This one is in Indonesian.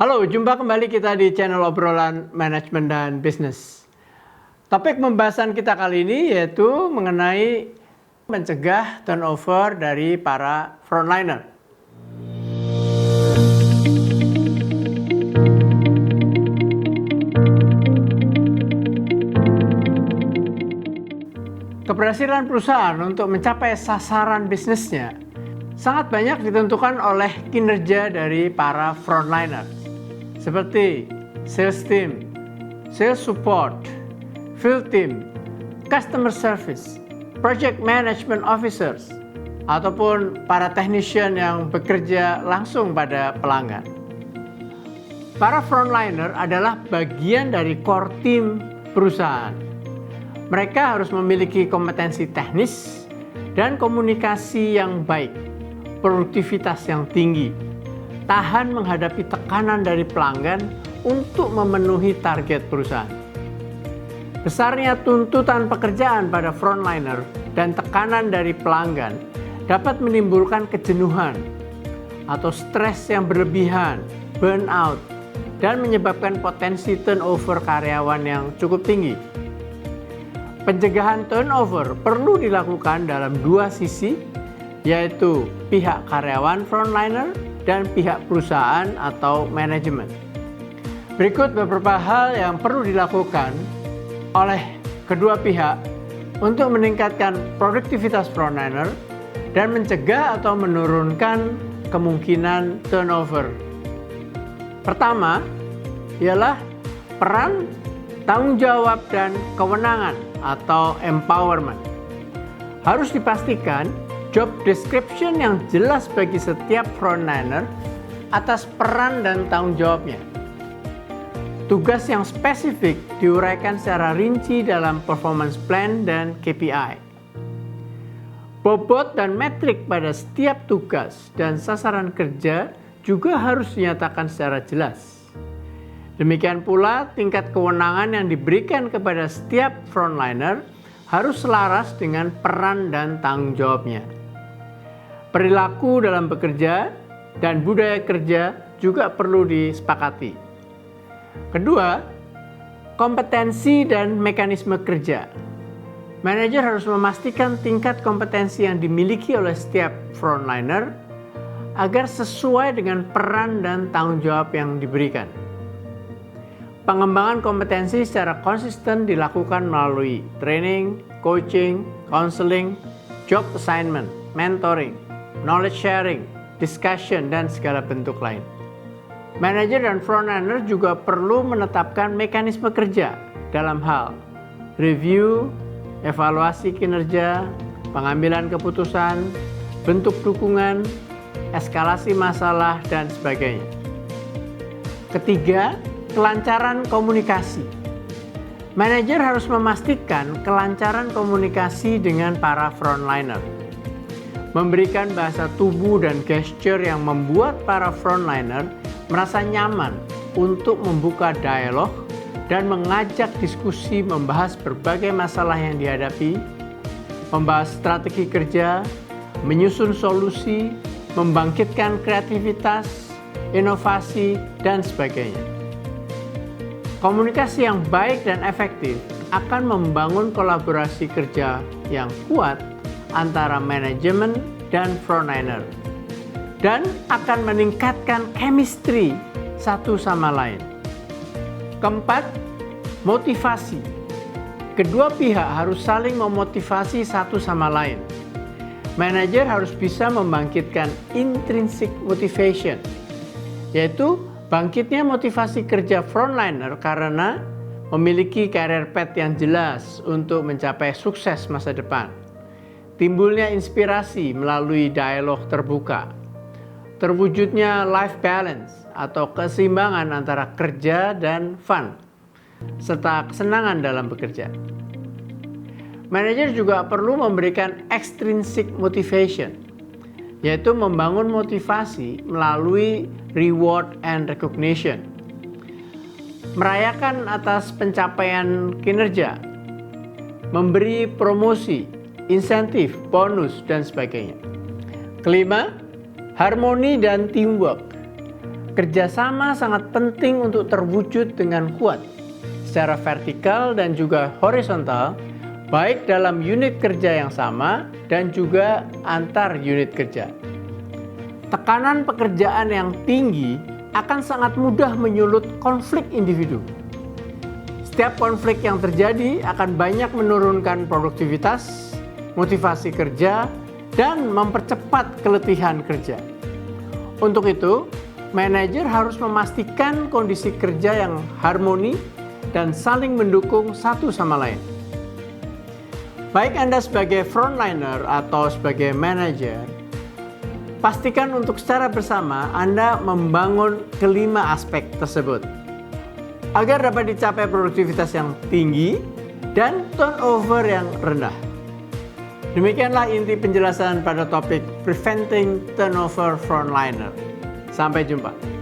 Halo, jumpa kembali kita di channel obrolan manajemen dan bisnis. Topik pembahasan kita kali ini yaitu mengenai mencegah turnover dari para frontliner. Keberhasilan perusahaan untuk mencapai sasaran bisnisnya sangat banyak ditentukan oleh kinerja dari para frontliner. Seperti sales team, sales support, field team, customer service, project management officers, ataupun para technician yang bekerja langsung pada pelanggan. Para frontliner adalah bagian dari core team perusahaan. Mereka harus memiliki kompetensi teknis dan komunikasi yang baik, produktivitas yang tinggi, tahan menghadapi tekanan dari pelanggan untuk memenuhi target perusahaan. Besarnya tuntutan pekerjaan pada frontliner dan tekanan dari pelanggan dapat menimbulkan kejenuhan atau stres yang berlebihan, burnout, dan menyebabkan potensi turnover karyawan yang cukup tinggi. Pencegahan turnover perlu dilakukan dalam dua sisi, yaitu pihak karyawan frontliner dan pihak perusahaan atau manajemen. Berikut beberapa hal yang perlu dilakukan oleh kedua pihak untuk meningkatkan produktivitas frontliner dan mencegah atau menurunkan kemungkinan turnover. Pertama, ialah peran, tanggung jawab, dan kewenangan atau empowerment. Harus dipastikan job description yang jelas bagi setiap frontliner atas peran dan tanggung jawabnya. Tugas yang spesifik diuraikan secara rinci dalam performance plan dan KPI. Bobot dan metrik pada setiap tugas dan sasaran kerja juga harus dinyatakan secara jelas. Demikian pula tingkat kewenangan yang diberikan kepada setiap frontliner harus selaras dengan peran dan tanggung jawabnya. Perilaku dalam bekerja dan budaya kerja juga perlu disepakati. Kedua, kompetensi dan mekanisme kerja. Manajer harus memastikan tingkat kompetensi yang dimiliki oleh setiap frontliner agar sesuai dengan peran dan tanggung jawab yang diberikan. Pengembangan kompetensi secara konsisten dilakukan melalui training, coaching, counseling, job assignment, mentoring, knowledge sharing, discussion, dan segala bentuk lain. Manajer dan frontliner juga perlu menetapkan mekanisme kerja dalam hal review, evaluasi kinerja, pengambilan keputusan, bentuk dukungan, eskalasi masalah, dan sebagainya. Ketiga, kelancaran komunikasi. Manajer harus memastikan kelancaran komunikasi dengan para frontliner. Memberikan bahasa tubuh dan gesture yang membuat para frontliner merasa nyaman untuk membuka dialog dan mengajak diskusi membahas berbagai masalah yang dihadapi, membahas strategi kerja, menyusun solusi, membangkitkan kreativitas, inovasi, dan sebagainya. Komunikasi yang baik dan efektif akan membangun kolaborasi kerja yang kuat antara manajemen dan frontliner dan akan meningkatkan chemistry satu sama lain. Keempat, motivasi. Kedua pihak harus saling memotivasi satu sama lain. Manajer harus bisa membangkitkan intrinsic motivation, yaitu bangkitnya motivasi kerja frontliner karena memiliki career path yang jelas untuk mencapai sukses masa depan. Timbulnya inspirasi melalui dialog terbuka. Terwujudnya life balance atau keseimbangan antara kerja dan fun, serta kesenangan dalam bekerja. Manajer juga perlu memberikan extrinsic motivation, yaitu membangun motivasi melalui reward and recognition. Merayakan atas pencapaian kinerja, memberi promosi, insentif, bonus, dan sebagainya. Kelima, harmoni dan teamwork. kerjasama sangat penting untuk terwujud dengan kuat secara vertikal dan juga horizontal, baik dalam unit kerja yang sama dan juga antar unit kerja. Tekanan pekerjaan yang tinggi akan sangat mudah menyulut konflik individu. Setiap konflik yang terjadi akan banyak menurunkan produktivitas, motivasi kerja, dan mempercepat keletihan kerja. Untuk itu, manajer harus memastikan kondisi kerja yang harmoni dan saling mendukung satu sama lain. Baik Anda sebagai frontliner atau sebagai manajer, pastikan untuk secara bersama Anda membangun kelima aspek tersebut agar dapat dicapai produktivitas yang tinggi dan turnover yang rendah. Demikianlah inti penjelasan pada topik Preventing Turnover Frontliner. Sampai jumpa.